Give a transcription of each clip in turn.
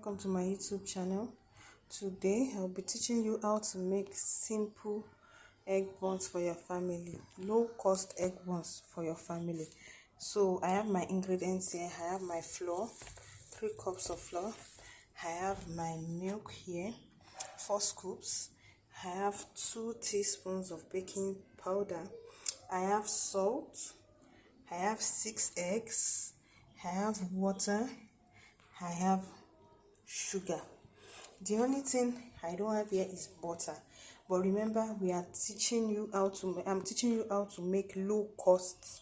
welcome to my YouTube channel. Today I'll be teaching you how to make simple egg buns for your family, low cost egg buns for your family. So I have my ingredients here. I have my flour, 3 cups of flour. I have my milk here, 4 scoops. I have 2 teaspoons of baking powder. I have salt. I have 6 eggs. I have water. I have sugar. The only thing I don't have here is butter. But remember, I'm teaching you how to make low cost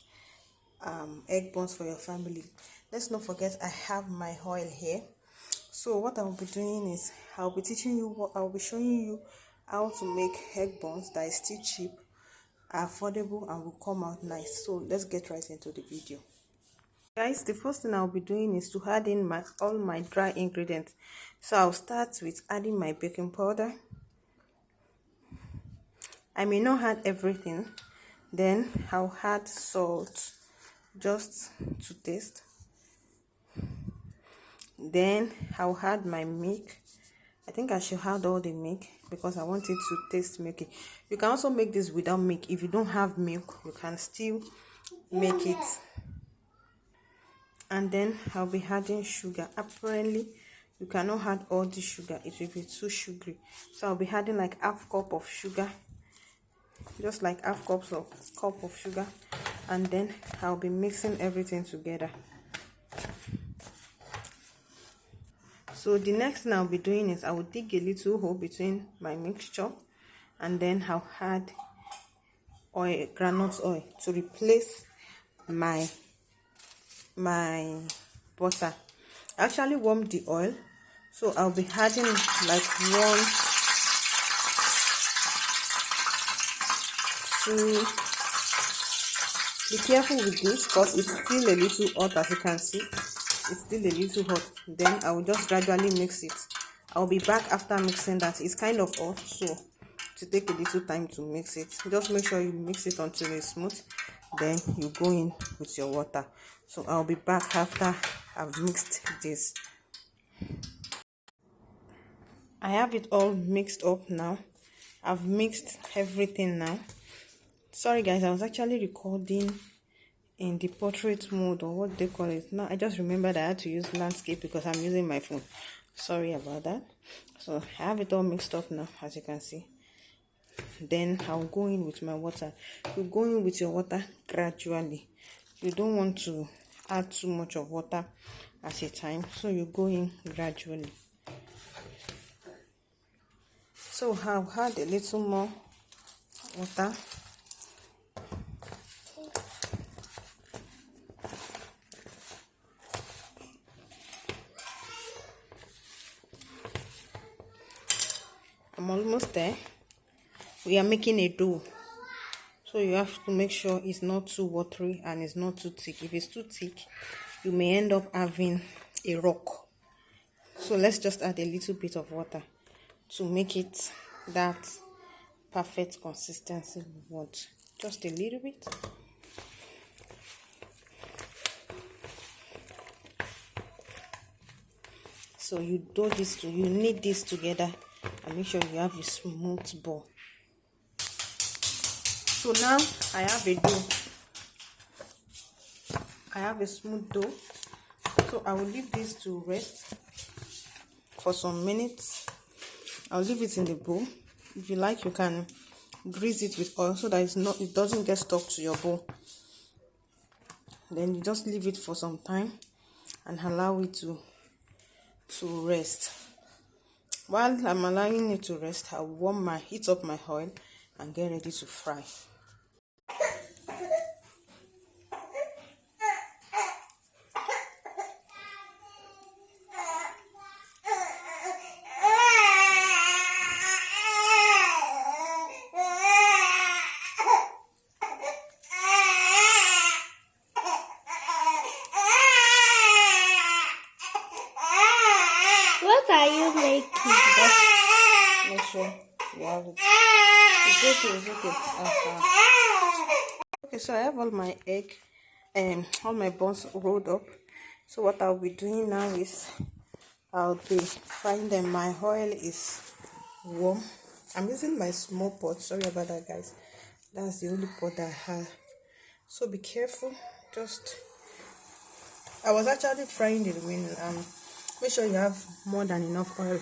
egg buns for your family. Let's not forget I have my oil here. So what I'll be doing is I'll be showing you how to make egg buns that is still cheap, affordable, and will come out nice. So let's get right into the video. Guys, the first thing I'll be doing is to add in all my dry ingredients. So I'll start with adding my baking powder. I may not add everything. Then I'll add salt just to taste. Then I'll add my milk. I think I should add all the milk because I want it to taste milky. You can also make this without milk. If you don't have milk, you can still make it. And then I'll be adding sugar. Apparently you cannot add all the sugar, it will be too sugary. So I'll be adding like half cup of sugar, just like half cup of sugar, and then I'll be mixing everything together. So the next thing I'll be doing is I will dig a little hole between my mixture, and then I'll add oil, groundnut oil, to replace my butter. I actually warmed the oil, so I'll be adding like 1, 2. Be careful with this because it's still a little hot. As you can see, it's still a little hot. Then I will just gradually mix it. I'll be back after mixing that. It's kind of hot, so to take a little time to mix it. Just make sure you mix it until it's smooth. Then you go in with your water. So I'll be back after I've mixed this. I have it all mixed up now. I've mixed everything now. Sorry guys, I was actually recording in the portrait mode, or what they call it. Now I just remembered I had to use landscape because I'm using my phone. Sorry about that. So I have it all mixed up now, as you can see. Then I'll go in with my water. You go in with your water gradually. You don't want to add too much of water at a time, so you go in gradually. So I'll add a little more water. I'm almost there. We are making a dough, so you have to make sure it's not too watery and it's not too thick. If it's too thick, you may end up having a rock. So let's just add a little bit of water to make it that perfect consistency we want. Just a little bit. So you knead this together and make sure you have a smooth ball. So now I have a dough. I have a smooth dough. So I will leave this to rest for some minutes. I'll leave it in the bowl. If you like, you can grease it with oil so that it doesn't get stuck to your bowl. Then you just leave it for some time and allow it to rest. While I'm allowing it to rest, I'll heat up my oil and get ready to fry. What are you making? Make sure you have it. It's okay. Okay, so I have all my all my buns rolled up. So what I'll be doing now is I'll be frying them. My oil is warm. I'm using my small pot. Sorry about that, guys. That's the only pot I have. So be careful. I was actually frying the remaining. Make sure you have more than enough oil.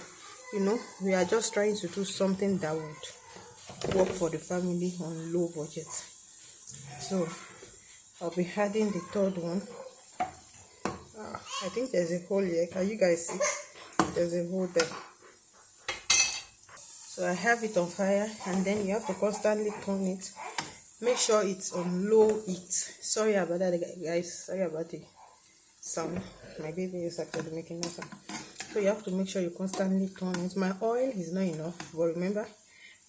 You know, we are just trying to do something that would work for the family on low budget. So I'll be adding the third one. I think there's a hole here. Can you guys see? There's a hole there. So I have it on fire, and then you have to constantly turn it. Make sure it's on low heat. Sorry about that, guys. Sorry about the sound. My baby is actually making that sound. So you have to make sure you constantly turn it. My oil is not enough, but remember,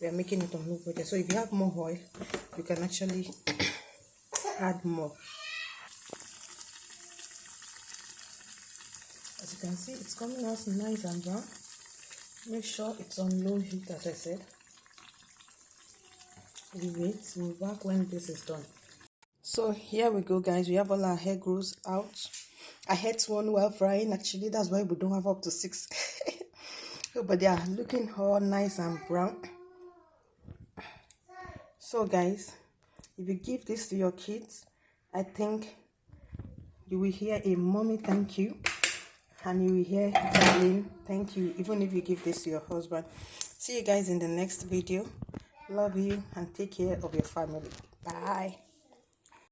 we are making it on low budget. So if you have more oil, you can actually add more. As you can see, it's coming out nice and brown. Make sure it's on low heat, as I said. We'll back when this is done. So here we go, guys. We have all our egg rolls out. I had one while frying. Actually, that's why we don't have up to 6. But they are looking all nice and brown. So guys, if you give this to your kids, I think you will hear a mommy thank you, and you will hear darling thank you, even if you give this to your husband. See you guys in the next video. Love you and take care of your family. Bye.